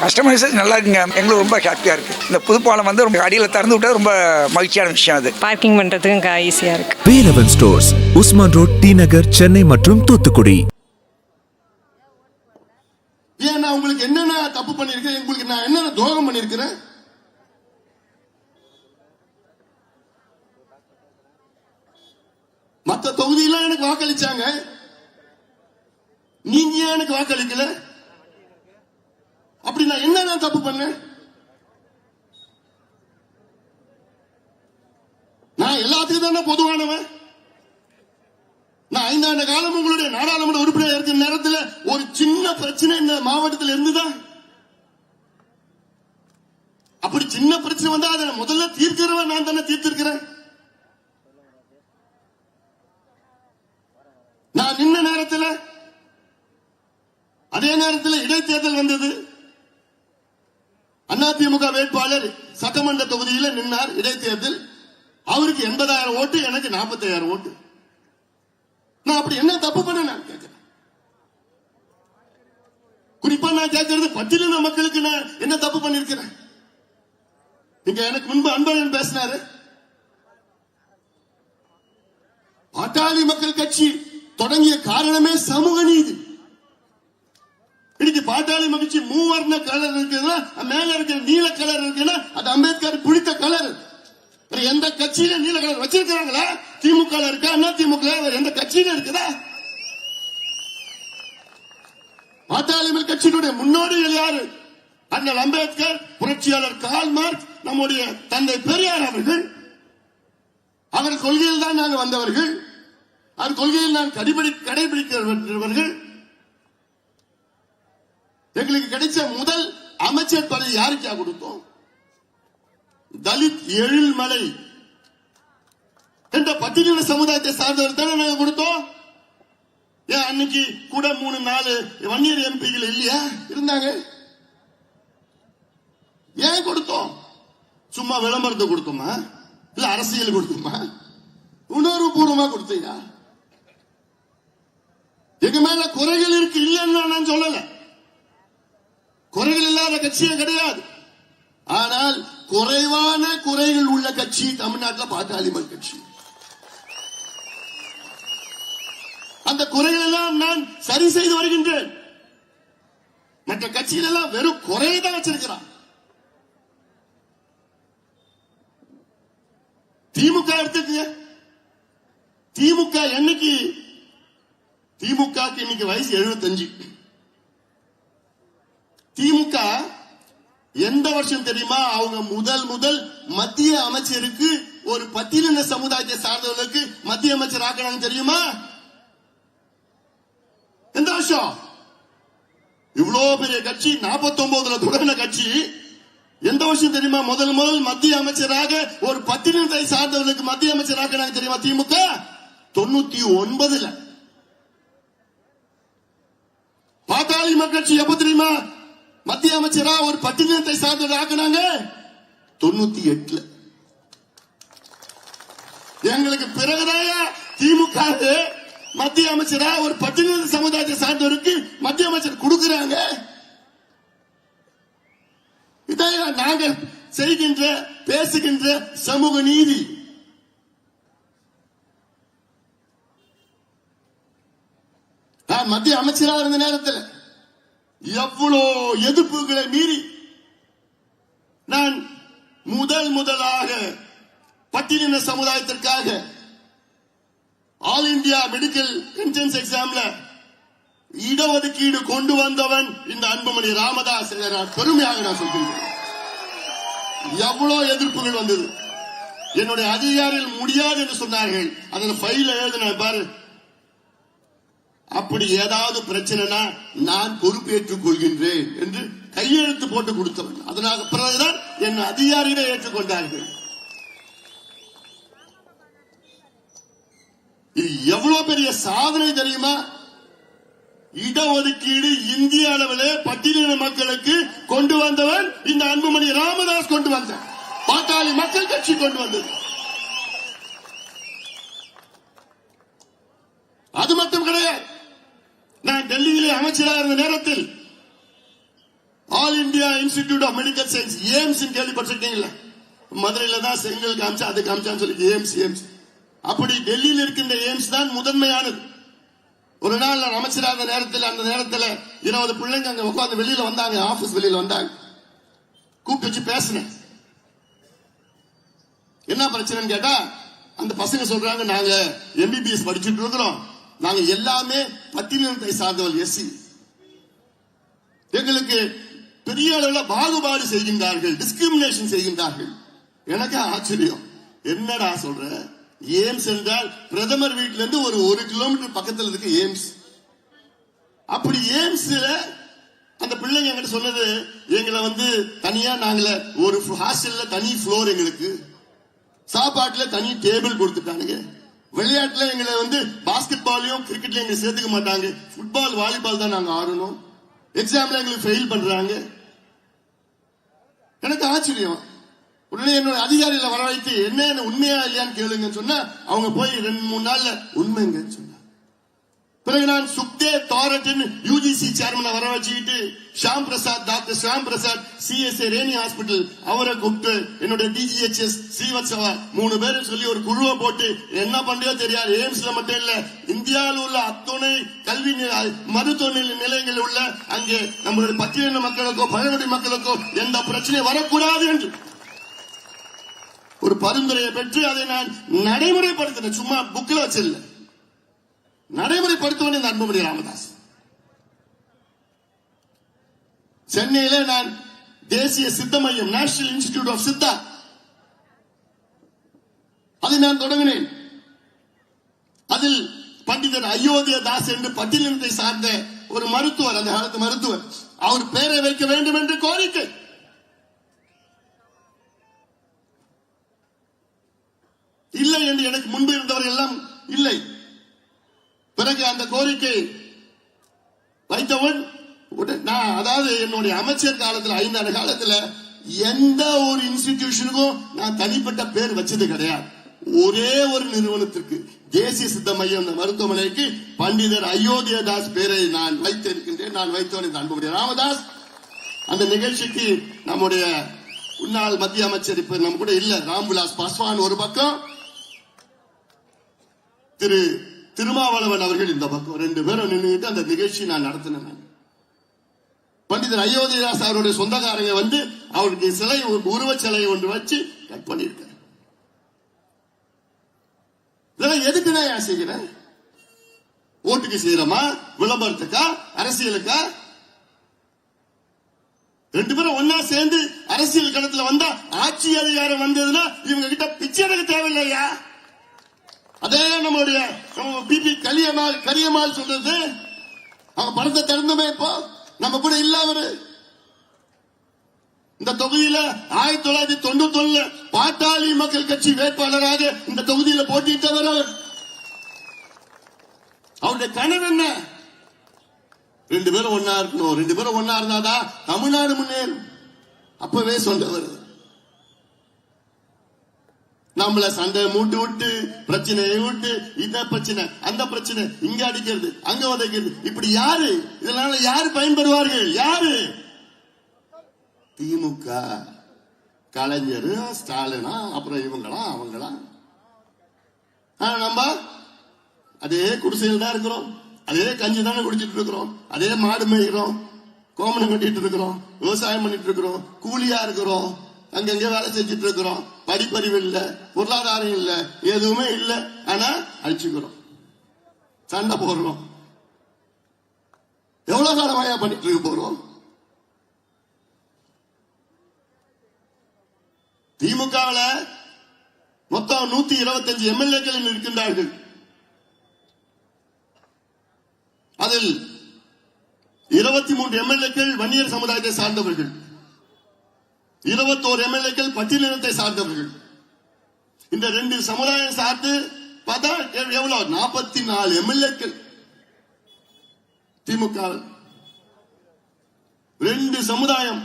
Customisation நல்லா இருக்குங்க. எங்களுக்கு ரொம்ப ஹாப்பியாக இருக்குது. இந்த புதுப்பாலம் வந்து ரொம்ப அடியில் திறந்து விட்டா ரொம்ப மகிழ்ச்சியான விஷயம். அது பார்க்கிங் பண்ணுறதுக்கு ஈஸியாக இருக்குது. Velavan stores, Usman road, T Nagar, Chennai மற்றும் தூத்துக்குடி. ஏன் நான் உங்களுக்கு என்னென்ன தப்பு பண்ணிருக்கேன், உங்களுக்கு நான் என்னென்ன துரோகம் பண்ணிருக்கிறேன்? மற்ற தொகுதியெல்லாம் எனக்கு வாக்களிச்சாங்க, நீங்க ஏன் எனக்கு வாக்களிக்கல? அப்படி நான் என்ன தப்பு பண்ணேன்? நான் எல்லாத்துக்கும் தானே பொதுவானவன். நான் 5 ஆண்டு காலம் உங்களுடைய நாடாளுமன்ற உறுப்பினர் இருக்கிற நேரத்தில் ஒரு சின்ன பிரச்சனை இந்த மாவட்டத்தில் இருந்துதான். அப்படி சின்ன பிரச்சனை வந்தா அதை முதல்ல தீர்க்கிறவன் நான் தானே தீர்த்திருக்கிறேன். நான் நின்ன நேரத்தில், அதே நேரத்தில் இடைத்தேர்தல் வந்தது. அதிமுக வேட்பாளர் சட்டமன்ற தொகுதியில் நின்றார். இடைத்தேர்தல் அவருக்கு 80,000 ஓட்டு, எனக்கு 45,000 ஓட்டு. நான் அப்படி என்ன தப்பு பண்ண நான் கேட்கிறேன். குறிப்பா நான் கேட்கிறது பட்டியலின மக்களுக்கு நான் என்ன தப்பு பண்ணிருக்கிறேன்? நீங்க எனக்கு முன்பு அன்பழகன் பேசினாரு. பாட்டாளி மக்கள் கட்சி தொடங்கிய காரணமே சமூக நீதி. இன்னைக்கு பாட்டாளி மகிழ்ச்சி மூவர்ண கலர் இருக்குதுன்னா, மேல இருக்கிற நீல கலர் இருக்குன்னா அது அம்பேத்கர் பிடித்த கலர். எந்த கட்சியில நீல கலர் வச்சிருக்கிறாங்களா? திமுக இருக்கா? அண்ணா திமுக எந்த கட்சியில இருக்குதா? பாட்டாளி மக்கள் கட்சியினுடைய முன்னோடிகள் யாரு? அண்ணல் அம்பேத்கர், புரட்சியாளர் கார்ல் மார்க்ஸ், நம்முடைய தந்தை பெரியார் அவர்கள். அவர் கொள்கையில் தான் நாங்கள் வந்தவர்கள். அவர் கொள்கையில் நான் கடைபிடிக்கிறவர்கள். எங்களுக்கு கிடைச்ச முதல் அமைச்சர் பதவி யாருக்கா கொடுத்தோம்? தலித் எழில்மலை என்ற பட்டியலின சமுதாயத்தை சார்ந்தவர் தானே நாங்க கொடுத்தோம். ஏன் அன்னைக்கு கூட 3-4 வன்னியர் எம்பிகள் இல்லையா? இருந்தாங்க. ஏன் கொடுத்தோம்? சும்மா விளம்பரத்தை கொடுத்தோமா, இல்ல அரசியல் கொடுத்தோமா? உணர்வு பூர்வமா கொடுத்தீங்க. எங்க மேல குறைகள் இருக்கு, இல்லைன்னு நான் சொல்லல. குறைகள் இல்லாத கட்சியே கிடையாது. ஆனால் குறைவான குறைகள் உள்ள கட்சி தமிழ்நாட்டில் பாட்டாளி மக்கள் கட்சி. அந்த குறைகள் எல்லாம் நான் சரி செய்து வருகின்றேன். மற்ற கட்சிகள் எல்லாம் வெறும் குறையை தான் வச்சிருக்கிறான். திமுக எடுத்துக்க. திமுக என்னைக்கு? திமுக இன்னைக்கு வயசு 75. திமுக எந்த வருஷம் தெரியுமா? அவங்க முதல் மத்திய அமைச்சருக்கு ஒரு பட்டியலின சமுதாயத்தை சார்ந்தவர்களுக்கு மத்திய அமைச்சர் ஆக்கணும் தெரியுமா? எந்த வருஷம்? இவ்வளவு பெரிய கட்சி 49ல தொடங்கின கட்சி எந்த வருஷம் தெரியுமா? முதல் மத்திய அமைச்சராக ஒரு பட்டியலினத்தை சார்ந்தவர்களுக்கு மத்திய அமைச்சர் ஆக்கணும் தெரியுமா? திமுக 99ல. பாட்டாளி மக்கள் கட்சி எப்ப தெரியுமா மத்திய அமைச்சரா ஒரு பட்டியலினத்தை சார்ந்தவர்கள் ஆக்கினாங்க? 98ல. எங்களுக்கு பிறகுதான் திமுக மத்திய அமைச்சரா ஒரு பட்டியலின சமுதாயத்தை சார்ந்தவருக்கு மத்திய அமைச்சர் கொடுக்கிறாங்க. இதான் நாங்கள் செய்கின்ற பேசுகின்ற சமூக நீதி. நான் மத்திய அமைச்சராக இருந்த நேரத்தில் எவ்வளோ எதிர்ப்புகளை மீறி நான் முதலாக பட்டியலின சமுதாயத்திற்காக ஆல் இந்தியா மெடிக்கல் என்ட்ரன்ஸ் எக்ஸாம்ல இடஒதுக்கீடு கொண்டு வந்தவன் இந்த அன்புமணி ராமதாஸ். பெருமையாக நான் சொல்கிறேன். எவ்வளவு எதிர்ப்புகள் வந்தது. என்னுடைய அதிகாரிகள் முடியாது என்று சொன்னார்கள். அதில் ஃபைல் எழுதின பாரு. அப்படி ஏதாவது பிரச்சனைனா நான் பொறுப்பேற்றுக் கொள்கின்றேன் என்று கையெழுத்து போட்டு கொடுத்தவன். அதனால பிறகுதான் என் அதிகாரிகளை ஏற்றுக்கொண்டார்கள். இது எவ்வளவு பெரிய சாதனை தெரியுமா? இடஒதுக்கீடு இந்திய அளவிலே பட்டியலின மக்களுக்கு கொண்டு வந்தவன் இந்த அன்புமணி ராமதாஸ் கொண்டு வந்தார். பாட்டாளி மக்கள் கட்சி கொண்டு வந்தது. அது மட்டும் கிடையாது. நான் டெல்லியிலே அமைச்சராக இருந்த நேரத்தில் all India institute of medical science AIIMS கேள்விப்பட்டிருக்கீங்களா? மதுரையில தான் செங்கல் காமிச்சா அது காமிச்சான்னு சொல்லி எய்ம்ஸ். அப்படி டெல்லியில் இருக்கின்ற எய்ம்ஸ் தான் முதன்மையானது. ஒரு நாள் நான் அமைச்சராக அந்த நேரத்தில் 20 பிள்ளைங்க அங்க உட்காந்து வெளியில வந்தாங்க, ஆபீஸ் வெளியில வந்தாங்க. கூப்பிட்டு வச்சு பேசினேன். என்ன பிரச்சனைன்னு கேட்டா அந்த பசங்க சொல்றாங்க, நாங்க MBBS படிச்சுட்டு இருக்கிறோம், நாங்க எல்லாமே பட்டியலினத்தை சார்ந்தவர்கள் எஸ்சி, எங்களுக்கு பெரிய அளவில் பாகுபாடு செய்கின்றார்கள், டிஸ்கிரிமினேஷன் செய்கின்றார்கள். எனக்கு ஆச்சரியம், என்னடா சொல்ற? எய்ம்ஸ் என்றால் பிரதமர் வீட்டில இருந்து ஒரு 1 கிலோமீட்டர் பக்கத்தில் இருக்கு எய்ம்ஸ். அப்படி எய்ம்ஸ்ல அந்த பிள்ளைங்க என்கிட்ட சொன்னது, எங்களை தனியா நாங்கள ஒரு ஹாஸ்டல்ல தனி ஃப்ளோர், எங்களுக்கு சாப்பாட்டுல தனி டேபிள் கொடுத்துட்டானுங்க, விளையாட்டுல எங்களை பாஸ்கெட் பாலையும் கிரிக்கெட்ல எங்களை சேர்த்துக்க மாட்டாங்க, ஃபுட்பால் வாலிபால் தான் நாங்க ஆடணும், எக்ஸாம்ல எங்களுக்கு ஃபெயில் பண்றாங்க. எனக்கு ஆச்சரியம். உடனே என்னோட அதிகாரிகளை வர வைத்து என்ன உண்மையா இல்லையான்னு கேளுங்கன்னு சொன்னா அவங்க போய் 2-3 நாள்ல உண்மைங்கன்னு சொன்னாங்க. பிறகு நான் சுக்தேவ் தாரட்டின் UGC சேர்மனை வர வச்சுக்கிட்டு doctor Sham Prasad CSA Rainy hospital அவரை கூப்பிட்டு என்னுடைய DGHS ஸ்ரீவத்சவா 3 பேரும் சொல்லி ஒரு குழுவை போட்டு என்ன பண்றதோ தெரியாது, எய்ம்ஸ்ல மட்டும் இல்ல இந்தியாவில் உள்ள அத்துணை கல்வி மருத்துவ நிலையங்கள் உள்ள அங்கே நம்மளுடைய பட்டியலின மக்களுக்கோ பழங்குடி மக்களுக்கோ எந்த பிரச்சனையும் வரக்கூடாது என்று ஒரு பரிந்துரையை பெற்று அதை நான் நடைமுறைப்படுத்தினேன். சும்மா புக்கில் வச்சிருந்த நடைமுறைப்படுத்துவனே அன்புமணி ராமதாஸ். சென்னையில நான் தேசிய சித்த மையம், நேஷனல் இன்ஸ்டிடியூட் ஆஃப் சித்தா, அதை நான் தொடங்கினேன். அதில் பண்டிதர் அயோத்தியா தாஸ் என்று பட்டியலினத்தை சார்ந்த ஒரு மருத்துவர், அந்த காலத்து மருத்துவர், அவர் பெயரை வைக்க வேண்டும் என்று கோரிக்கை. இல்லை என்று எனக்கு முன்பு இருந்தவர்கள் எல்லாம் இல்லை. பிறகு அந்த கோரிக்கை வைத்தவன் அதாவது என்னுடைய அமைச்சர் காலத்தில் 5 ஆண்டு காலத்தில் எந்த ஒரு இன்ஸ்டிடியூஷனுக்கும் நான் தனிப்பட்ட பேர் வச்சது கிடையாது. ஒரே ஒரு நிறுவனத்திற்கு, தேசிய சித்த மையம் மருத்துவமனைக்கு பண்டிதர் அயோத்தியா தாஸ் பேரை நான் வைத்திருக்கின்றேன். நான் வைத்தவன் அன்புமணி ராமதாஸ். அந்த நிகழ்ச்சிக்கு நம்முடைய முன்னாள் மத்திய அமைச்சர் இப்ப நம்ம கூட இல்ல ராம்விலாஸ் பாஸ்வான் ஒரு பக்கம், திரு திருமாவளவன் அவர்கள் இந்த பக்கம், 2 பேரும் நின்றுட்டு அந்த நிகழ்ச்சி நான் நடத்தினேன். பண்டிதர் அயோத்தியாதாஸ் அவருடைய சொந்தக்காரங்க அவருக்கு சிலை, உருவ சிலை ஒன்று வச்சு கட் பண்ணிருக்க. இதெல்லாம் எதுக்கு நான் செய்கிறேன்? ஓட்டுக்கு செய்யறோமா, விளம்பரத்துக்கா, அரசியலுக்கா? 2 பேரும் ஒன்னா சேர்ந்து அரசியல் களத்துல வந்தா, ஆட்சி அதிகாரம் வந்ததுன்னா இவங்க கிட்ட பிச்சை எடுக்க தேவையில்லையா? அதே நம்மளுடைய பிபி கரியம்மாள் சொல்றது, அவங்க படத்தை திறந்துமே இப்போ நம்ம கூட இல்ல. அவரு இந்த தொகுதியில 1991 பாட்டாளி மக்கள் கட்சி வேட்பாளராக இந்த தொகுதியில போட்டியிட்டவர். அவருடைய கனவு என்ன? 2 பேரும் ஒன்னா இருக்கணும், 2 பேரும் ஒன்னா இருந்தாதான் தமிழ்நாடு முன்னேறும். அப்பவே சொன்னவர். நம்மள சண்டை மூட்டு விட்டு, பிரச்சனையை விட்டு, இந்த பிரச்சனை அந்த பிரச்சனை, இங்க அடிக்கிறது அங்க உதைக்கிறது, இப்படி யாரு? இதனால யாரு பயன்பெறுவார்கள்? யாரு? திமுக, கலைஞர், ஸ்டாலினா, அப்புறம் இவங்களா அவங்களா? நம்ம அதே குடிசையில் தான் இருக்கிறோம், அதே கஞ்சி தானே குடிச்சிட்டு இருக்கிறோம், அதே மாடு மேய்கிறோம், கோமணம் கட்டிட்டு இருக்கிறோம், விவசாயம் பண்ணிட்டு இருக்கிறோம், கூலியா இருக்கிறோம், அங்கங்க வேலை செஞ்சுட்டு இருக்கிறோம், படிப்பறிவு இல்ல, பொருளாதாரம் இல்ல, எதுவுமே இல்ல. ஆனா அழிச்சுக்கிறோம், சண்டை போடுறோம். எவ்வளவு காலமாயா பண்ணிட்டு இருக்க போறோம்? திமுகவில் மொத்தம் 125 MLAக்கள் இருக்கின்றார்கள். அதில் 23 MLAக்கள் வன்னியர் சமுதாயத்தை சார்ந்தவர்கள், 21 MLAக்கள் பட்டியலினத்தை சார்ந்தவர்கள். இந்த 2 சமுதாயம் சார்ந்து பார்த்தா எவ்வளவு? 44 MLAக்கள் திமுக. 2 சமுதாயம்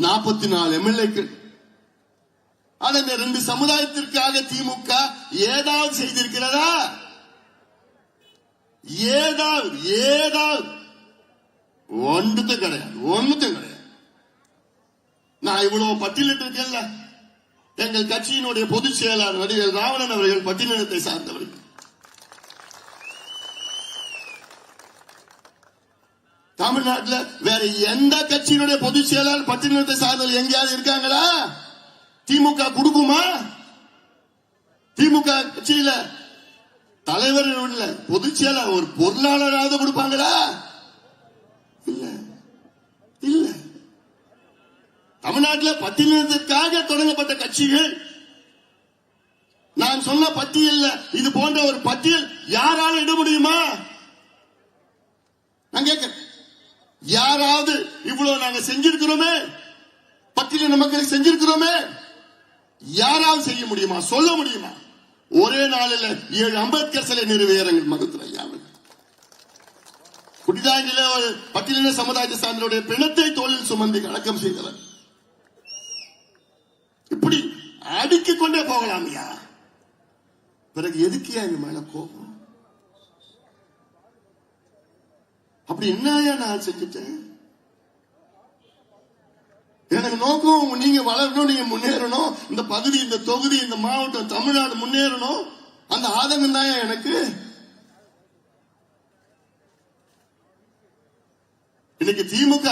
44 MLAக்கள். ஆனா இந்த 2 சமுதாயத்திற்காக திமுக ஏதாவது செய்திருக்கிறதா? ஏதாவது ஒன்றும் கிடையாது. நான் இவ்வளவு பட்டியலிட்டு இருக்கேன்ல, எங்கள் கட்சியினுடைய பொதுச் செயலாளர் வடிவேல் ராவணன் அவர்கள் பட்டியலினத்தை சார்ந்தவர்கள். தமிழ்நாட்டில் வேற எந்த கட்சியினுடைய பொதுச் செயலாளர் பட்டியலினத்தை சார்ந்தவர்கள் எங்கேயாவது இருக்காங்களா? திமுக கொடுக்குமா? திமுக கட்சியில தலைவர் இல்ல, பொதுச் செயலாளர் ஒரு பொருளாளராவது கொடுப்பாங்களா? இல்ல இல்ல. தமிழ்நாட்டில் பட்டியலினத்திற்காக தொடங்கப்பட்ட கட்சிகள், நான் சொன்ன பட்டியல் இது போன்ற ஒரு பட்டியல் யாரால இட முடியுமா? நான் கேட்கிறேன், யாராவது இவ்வளவு நாங்க செஞ்சிருக்கிறோமே, பட்டியலின மக்களுக்கு செஞ்சிருக்கிறோமே, யாராவது செய்ய முடியுமா? சொல்ல முடியுமா? ஒரே நாளில் 7 அம்பேத்கர் சிலை நிறைவேறங்கள் மகத்துல ஐயாவில் குடிதாங்கில பட்டியலின சமுதாயத்தை சார்ந்தவருடைய பிணத்தை தோளில் சுமந்து அடக்கம் செய்தவர். இப்படி அடுக்கிக் கொண்டே போகலாமியா? பிறகு எதுக்கு எங்க மேல கோபம்? அப்படி என்னையா நான் செஞ்சுட்டேன்? எனக்கு நோக்கம் நீங்க வளரணும், நீங்க முன்னேறணும், இந்த பகுதி, இந்த தொகுதி, இந்த மாவட்டம், தமிழ்நாடு முன்னேறணும். அந்த ஆதங்கம் தான் எனக்கு. இன்னைக்கு திமுக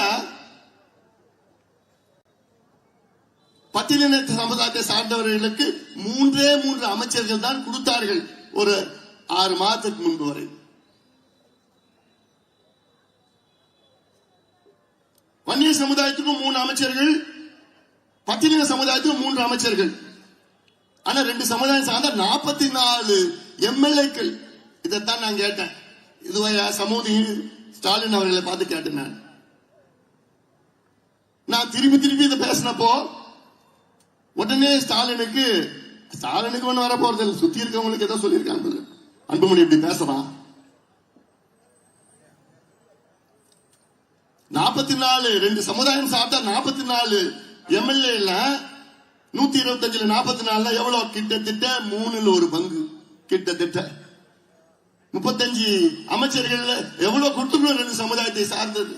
பட்டியலின சமுதாயத்தை சார்ந்தவர்களுக்கு 3 அமைச்சர்கள் தான் கொடுத்தார்கள் ஒரு 6 மாதத்துக்கு முன்பு வரை. வன்னிய சமுதாயத்துக்கும் 3 அமைச்சர்கள், பட்டியலின சமுதாயத்துக்கும் 3 அமைச்சர்கள். ஆனா 2 சமுதாயம் சார்ந்த 44 எம்எல்ஏக்கள். இதைத்தான் நான் கேட்டேன். இதுவா சமூக ஸ்டாலின் அவர்களை பார்த்து கேட்டேன். நான் திருப்பி இதை பேசினப்போ உடனே ஸ்டாலினுக்கு ஒண்ணு வர போறது இல்லை, சுத்தி இருக்கவங்களுக்கு ஏதோ சொல்லியிருக்காங்க. அன்புமணி இப்படி பேசுறான். 44 2 சமுதாயம் சார்ந்த 44 எம்எல்ஏ 125 44 எவ்வளவு? கிட்டத்தட்ட 3ல் 1 பங்கு. கிட்டத்தட்ட 35 அமைச்சர்கள் எவ்வளவு கொடுத்துக்கணும்? 2 சமுதாயத்தை சார்ந்தது.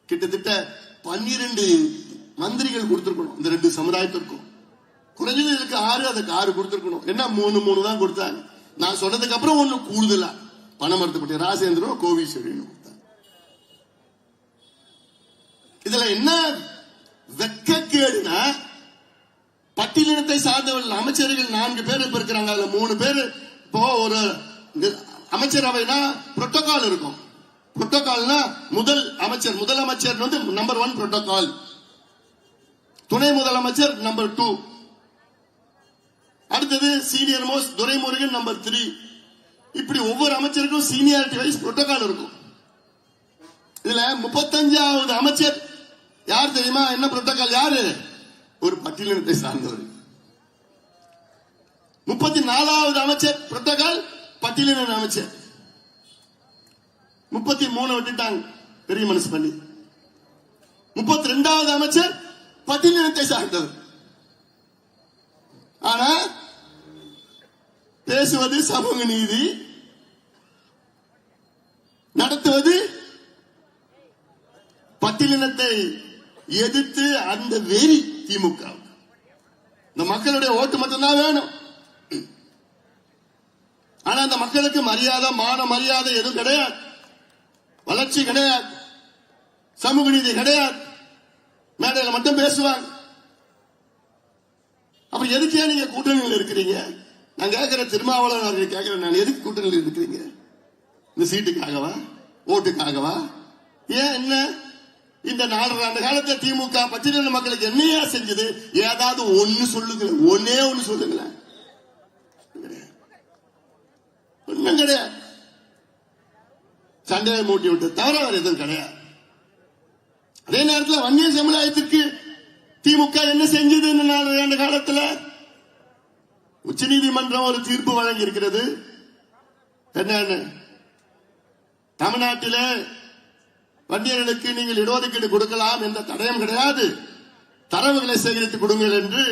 கிட்டத்தட்ட 12 மந்திரிகள் கொடுத்திருக்கணும் இந்த 2 சமுதாயத்திற்கும். குறைஞ்சது இதுக்கு 6, அதுக்கு 6 கொடுத்திருக்கணும். என்ன 3 தான் கொடுத்தாங்க. நான் சொன்னதுக்கு அப்புறம் ஒண்ணு கூடுதலா பணமர்த்தப்பட்ட ராஜேந்திரன் கோவிஸ்வரன் கொடுத்தாங்க. இதுல என்ன வெட்கக்கேடுனா, பட்டியலினத்தை சார்ந்தவர்கள் அமைச்சர்கள் 4 பேர் இப்ப இருக்கிறாங்க. அதுல 3 பேர் இப்போ ஒரு அமைச்சரவைனா புரோட்டோகால் இருக்கும். புரோட்டோகால்னா முதலமைச்சர் நம்பர் 1 புரோட்டோகால், துணை முதலமைச்சர் நம்பர் 2, அடுத்தது சீனியர் மோஸ்ட் துரைமுருகன் நம்பர் 3. இப்படி ஒவ்வொரு அமைச்சருக்கும் சீனியாரிட்டி வைஸ் புரோட்டோகால் இருக்கும். இதுல 35வது அமைச்சர் யார் தெரியுமா? என்ன புரோட்டோகால்? யாரு? ஒரு பட்டியலினத்தை சார்ந்தவர். 34வது அமைச்சர் புரோட்டோகால் பட்டியலின அமைச்சர். 33 விட்டுட்டாங்க பெரிய மனசு பண்ணி. 32வது அமைச்சர் பட்டியலினத்தை சார்ந்தவர். ஆனா பேசுவது சமூக நீதி, நடத்துவது பட்டியலினத்தை எதிர்த்து அந்த வெறி திமுக. இந்த மக்களுடைய ஓட்டு மட்டும்தான் வேணும். ஆனா அந்த மக்களுக்கு மரியாதை, மான மரியாதை எதுவும் கிடையாது, வளர்ச்சி கிடையாது, சமூக நீதி கிடையாது. மேடையில் மட்டும் பேசுவாங்க. அப்ப எதுக்கே நீங்க கூட்டணியில் இருக்கிறீங்க? நான் கேட்கிற திருமாவளவன் அவர்கள் கேட்கிறேன், நான் எதுக்கு கூட்டணியில் இருக்கிறீங்க? இந்த சீட்டுக்காகவா? ஓட்டுக்காகவா? ஏன் என்ன இந்த 4 ஆண்டு காலத்துல திமுக பட்டியலின மக்களுக்கு என்னையா செஞ்சது? ஏதாவது ஒண்ணு சொல்லுங்களேன், ஒன்னே ஒண்ணு சொல்லுங்களேன். ஒண்ணும் கிடையாது. சண்டையை மூட்டி விட்டு தவிர வேற எதுவும் கிடையாது. அதே நேரத்தில் வன்னிய சமுதாயத்திற்கு திமுக என்ன செஞ்சது? 4 ஆண்டு காலத்துல உச்ச நீதிமன்றம் ஒரு தீர்ப்பு வழங்கி இருக்கிறது. என்ன? தமிழ்நாட்டில வன்னியர்களுக்கு நீங்கள் இடஒதுக்கீடு கொடுக்கலாம் என்ற தடயம் கிடையாது, தரவுகளை சேகரித்து கொடுங்கள் என்று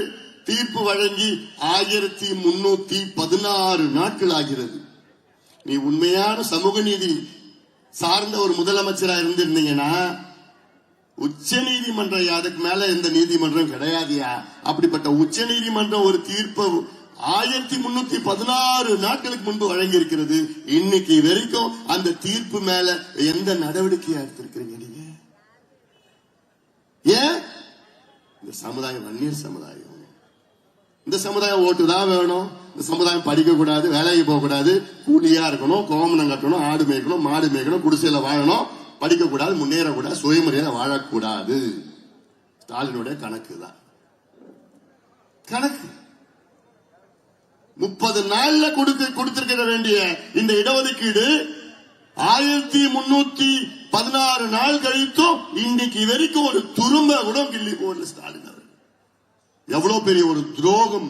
தீர்ப்பு வழங்கி 1316 நாட்கள் ஆகிறது. நீ உண்மையான சமூக நீதி சார்ந்த ஒரு முதலமைச்சரா இருந்திருந்தீங்கன்னா உச்ச நீதிமன்றம், அதுக்கு மேல எந்த நீதிமன்றம் கிடையாதுயா. அப்படிப்பட்ட உச்ச நீதிமன்றம் ஒரு தீர்ப்பு 1316 நாட்களுக்கு முன்பு வழங்கி இருக்கிறது. இன்னைக்கு வரைக்கும் அந்த தீர்ப்பு மேல எந்த நடவடிக்கையா எடுத்திருக்கிறீங்க நீங்க? ஏன்? இந்த சமுதாயம் வன்னியர் சமுதாயம், இந்த சமுதாயம் ஓட்டு தான் வேணும். இந்த சமுதாயம் படிக்க கூடாது, வேலைக்கு போக கூடாது, கூலியா இருக்கணும், கோமணம் கட்டணும், ஆடு மேய்க்கணும், மாடு மேய்க்கணும், குடிசையில வாழணும், படிக்க கூடாது, முன்னேறக்கூடாது, சுயமரியாதை வாழக்கூடாது. ஸ்டாலினுடைய கணக்கு தான் கணக்கு. 30 நாள்ல கொடுத்திருக்க வேண்டிய இந்த இடஒதுக்கீடு 1316 நாள் கழித்தும் இன்னைக்கு வரைக்கும் ஒரு துரும்ப கூட கிள்ளி போடல ஸ்டாலின் அவர்கள். எவ்வளவு பெரிய ஒரு துரோகம்.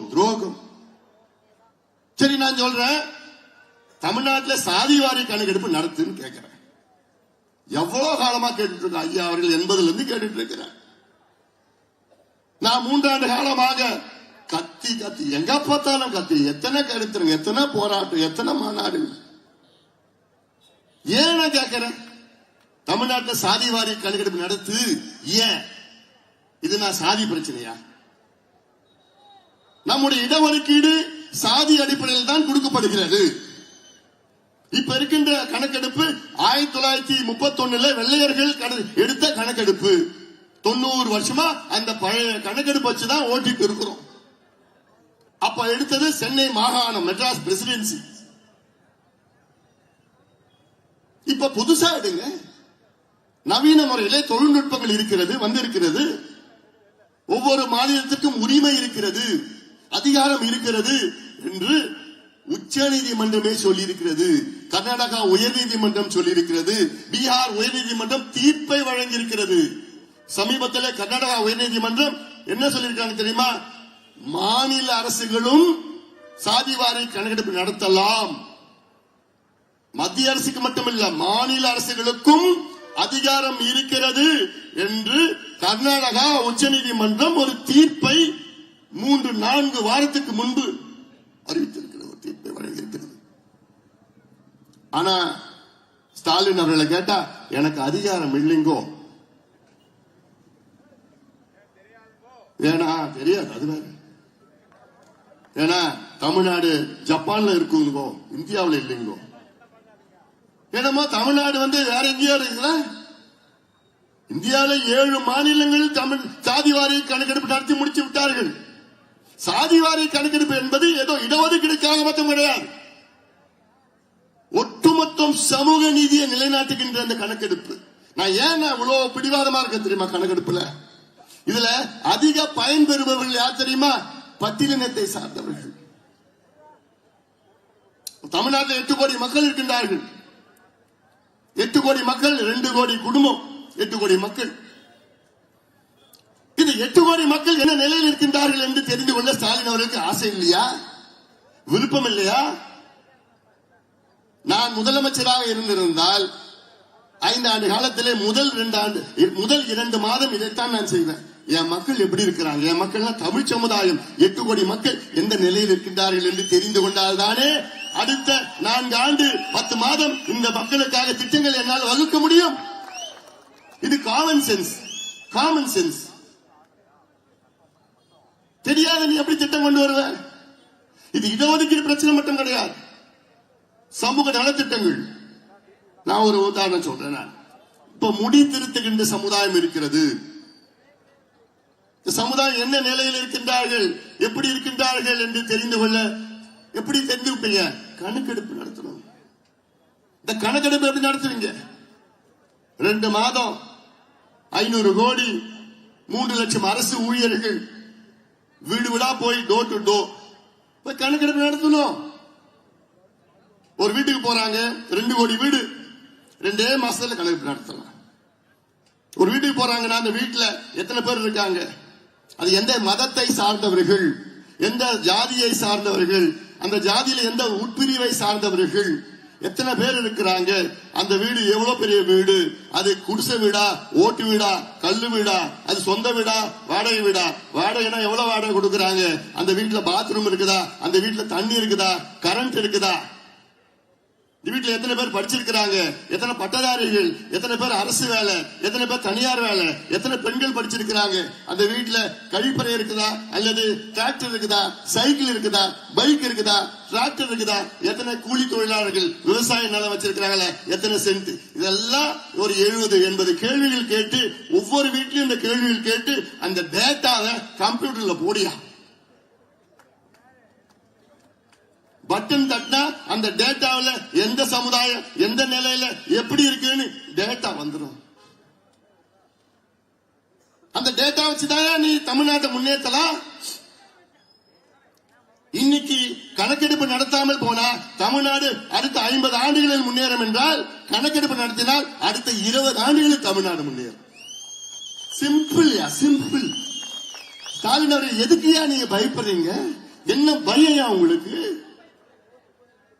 சரி, நான் சொல்றேன், தமிழ்நாட்டில் சாதிவாரி கணக்கெடுப்பு நடத்துன்னு கேட்கிறேன். எவ்வளவு காலமா கேட்டுட்டு இருக்க ஐயா அவர்கள் 80ல இருந்து கேட்டுட்டு இருக்கிறேன். நான் 3 ஆண்டு காலமாக கத்தி எங்க பார்த்தாலும் கத்தி, எத்தனை கருத்துருங்க, எத்தனை போராட்டம், எத்தனை மாநாடு. ஏன் நான் கேட்கிறேன், தமிழ்நாட்டில் சாதிவாரி கணக்கெடுப்பு நடத்து. ஏன்? இது நான் சாதி பிரச்சனையா? நம்முடைய இடஒதுக்கீடு சாதி அடிப்படையில் தான் கொடுக்கப்படுகிறது. இப்ப இருக்கின்ற கணக்கெடுப்பு 1931 வெள்ளையர்கள் எடுத்த கணக்கெடுப்பு. 90 வருஷமா அந்த பழைய கணக்கெடுப்பு வச்சுதான் ஓட்டிட்டு இருக்கிறோம். அப்ப எடுத்தது சென்னை மாகாணம், மெட்ராஸ் பிரசிடென்சி. இப்ப புதுசா எடுங்க, நவீன முறையிலே தொழில்நுட்பங்கள் இருக்கிறது, வந்திருக்கிறது. ஒவ்வொரு மாநிலத்துக்கும் உரிமை இருக்கிறது, அதிகாரம் இருக்கிறது என்று உச்ச நீதிமன்றமே சொல்லி இருக்கிறது. கர்நாடகா உயர்நீதிமன்றம் சொல்லி இருக்கிறது. பீகார் உயர்நீதிமன்றம் தீர்ப்பை வழங்கி இருக்கிறது. சமீபத்தில் கர்நாடகா உயர்நீதிமன்றம் என்ன சொல்லியிருக்காங்க தெரியுமா? மாநில அரசுகளும் சாதிவாரி கணக்கெடுப்பு நடத்தலாம். மத்திய அரசுக்கு மட்டுமல்ல, மாநில அரசுகளுக்கும் அதிகாரம் இருக்கிறது என்று கர்நாடகா உச்ச நீதிமன்றம் ஒரு தீர்ப்பை 3-4 வாரத்துக்கு முன்பு அறிவித்திருக்கிறது, ஒரு தீர்ப்பை வழங்கியிருக்கிறது. ஆனா ஸ்டாலின் அவர்களை கேட்டா எனக்கு அதிகாரம் இல்லைங்கோ, ஏன்னா தெரியாது, அது வேற. ஏன்னா தமிழ்நாடு ஜப்பான்ல இருக்குங்கோ, இந்தியாவில் இல்லைங்கோ. ஏன்னா தமிழ்நாடு வேற எங்கேயோ இருக்குல்ல. இந்தியாவில் 7 மாநிலங்கள் தமிழ் சாதிவாரி கணக்கெடுப்பு நடத்தி முடிச்சு விட்டார்கள். சாதிவாரி கணக்கெடுப்பு என்பது ஏதோ இடஒதுக்கீடுக்காக மட்டும் கிடையாது, ஒட்டுமொத்தம் சமூக நீதியை நிலைநாட்டுகின்ற அந்த கணக்கெடுப்பு. நான் ஏன் இவ்வளவு பிடிவாதமா இருக்க தெரியுமா? கணக்கெடுப்புல இதுல அதிக பயன்பெறுபவர்கள் யார் தெரியுமா? பட்டியலினத்தை சார்ந்தவர்கள். தமிழ்நாட்டில் 8 கோடி மக்கள் இருக்கின்றார்கள். 8 கோடி மக்கள், 2 கோடி குடும்பம், 8 கோடி மக்கள். இது 8 கோடி மக்கள் என்ன நிலையில் இருக்கின்றார்கள் என்று தெரிந்து கொள்ள ஸ்டாலின் அவர்களுக்கு ஆசை இல்லையா? விருப்பம் இல்லையா? நான் முதலமைச்சராக இருந்திருந்தால் 5 ஆண்டு காலத்திலே முதல் 2 மாதம் இதைத்தான் நான் செய்வேன். என் மக்கள் எப்படி இருக்கிறாங்க, என் மக்கள் தமிழ் சமுதாயம் 8 கோடி மக்கள் எந்த நிலையில் இருக்கின்றார்கள் என்று தெரிந்து கொண்டால் தானே அடுத்த 4 ஆண்டு 10 மாதம் இந்த மக்களுக்காக திட்டங்கள் என்னால் வகுக்க முடியும். இது காமன் சென்ஸ். தெரியாத நீ எப்படி திட்டம் கொண்டு வருவ? இது இடஒதுக்கீடு பிரச்சனை மட்டும் கிடையாது, சமூக நலத்திட்டங்கள். நான் ஒரு உதாரணம் சொல்றேன். இப்ப முடி திருத்துகின்ற சமுதாயம் இருக்கிறது. சமுதாயம் என்ன நிலையில் இருக்கின்றார்கள், எப்படி இருக்கின்றார்கள் என்று தெரிந்து கொள்ள எப்படி தெரிஞ்சுப்பீங்க? கணக்கெடுப்பு நடத்தணும். இந்த கணக்கெடுப்பு எப்படி நடத்துவீங்க? 2 மாதம் 500 கோடி 3 லட்சம் அரசு ஊழியர்கள் வீடு வீடா போய் டோர் டு டோர் கணக்கெடுப்பு நடத்தணும். ஒரு வீட்டுக்கு போறாங்க, 2 கோடி வீடு 2 மாசத்துல கணக்கெடுப்பு நடத்தலாம். ஒரு வீட்டுக்கு போறாங்கன்னா அந்த வீட்டுல எத்தனை பேர் இருக்காங்க, அது எந்த மதத்தை சார்ந்தவர்கள், எந்த ஜாதியை சார்ந்தவர்கள், அந்த ஜாதியில எந்த உட்பிரிவை சார்ந்தவர்கள், எத்தனை பேர் இருக்கிறாங்க, அந்த வீடு எவ்வளவு பெரிய வீடு, அது குடிசை வீடா, ஓட்டு வீடா, கல்லு வீடா, அது சொந்த வீடா, வாடகை வீடா, வாடகைனா எவ்வளவு வாடகை கொடுக்கறாங்க, அந்த வீட்டுல பாத்ரூம் இருக்குதா, அந்த வீட்டுல தண்ணி இருக்குதா, கரண்ட் இருக்குதா, இந்த வீட்டுல எத்தனை பேர் படிச்சிருக்கிறாங்க, எத்தனை பட்டதாரிகள், எத்தனை பேர் அரசு வேலை, எத்தனை பேர் தனியார் வேலை, எத்தனை பெண்கள் படிச்சிருக்கிறாங்க. அந்த வீட்டுல கழிப்பறை இருக்குதா, அல்லது டிராக்டர் இருக்குதா, சைக்கிள் இருக்குதா, பைக் இருக்குதா, டிராக்டர் இருக்குதா, எத்தனை கூலி தொழிலாளர்கள் விவசாய நிலம் வச்சிருக்கிறாங்களா, எத்தனை சென்ட், இதெல்லாம் ஒரு 70-80 கேள்விகள் கேட்டு ஒவ்வொரு வீட்லயும் இந்த கேள்விகள் கேட்டு அந்த டேட்டாவை கம்ப்யூட்டர்ல போடியா. பட்டன் தட்டினா அந்த டேட்டாவில் எந்த சமுதாயம் எந்த நிலையில எப்படி இருக்குன்னு டேட்டா வந்துடும். அந்த டேட்டா வச்சுதான் நீ தமிழ்நாட்டை முன்னேற்றலாம். இன்னைக்கு கணக்கெடுப்பு நடத்தாமல் போனா தமிழ்நாடு அடுத்த 50 ஆண்டுகளில் முன்னேறும் என்றால், கணக்கெடுப்பு நடத்தினால் அடுத்த 20 ஆண்டுகளில் தமிழ்நாடு முன்னேறும். Simple, simple. ஸ்டாலின் அவர்கள் எதுக்குயா நீங்க பயப்படுறீங்க? என்ன பயம் உங்களுக்கு?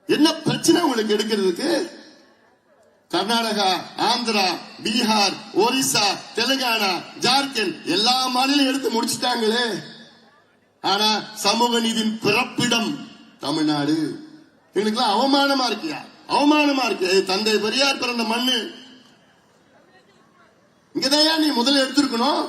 என்ன பிரச்சனை உங்களுக்கு எடுக்கிறதுக்கு? கர்நாடகா, ஆந்திரா, பீகார், ஒரிசா, தெலுங்கானா, ஜார்க்கண்ட் எல்லா மாநிலம் எடுத்து முடிச்சுட்டாங்களே. ஆனா சமூக நீதியின் பிறப்பிடம் தமிழ்நாடு. எங்களுக்கெல்லாம் அவமானமா இருக்கியா? அவமானமா இருக்கு. தந்தை பெரியார் பிறந்த மண்ணு. இங்கதான் நீ முதல்ல எடுத்திருக்கணும்.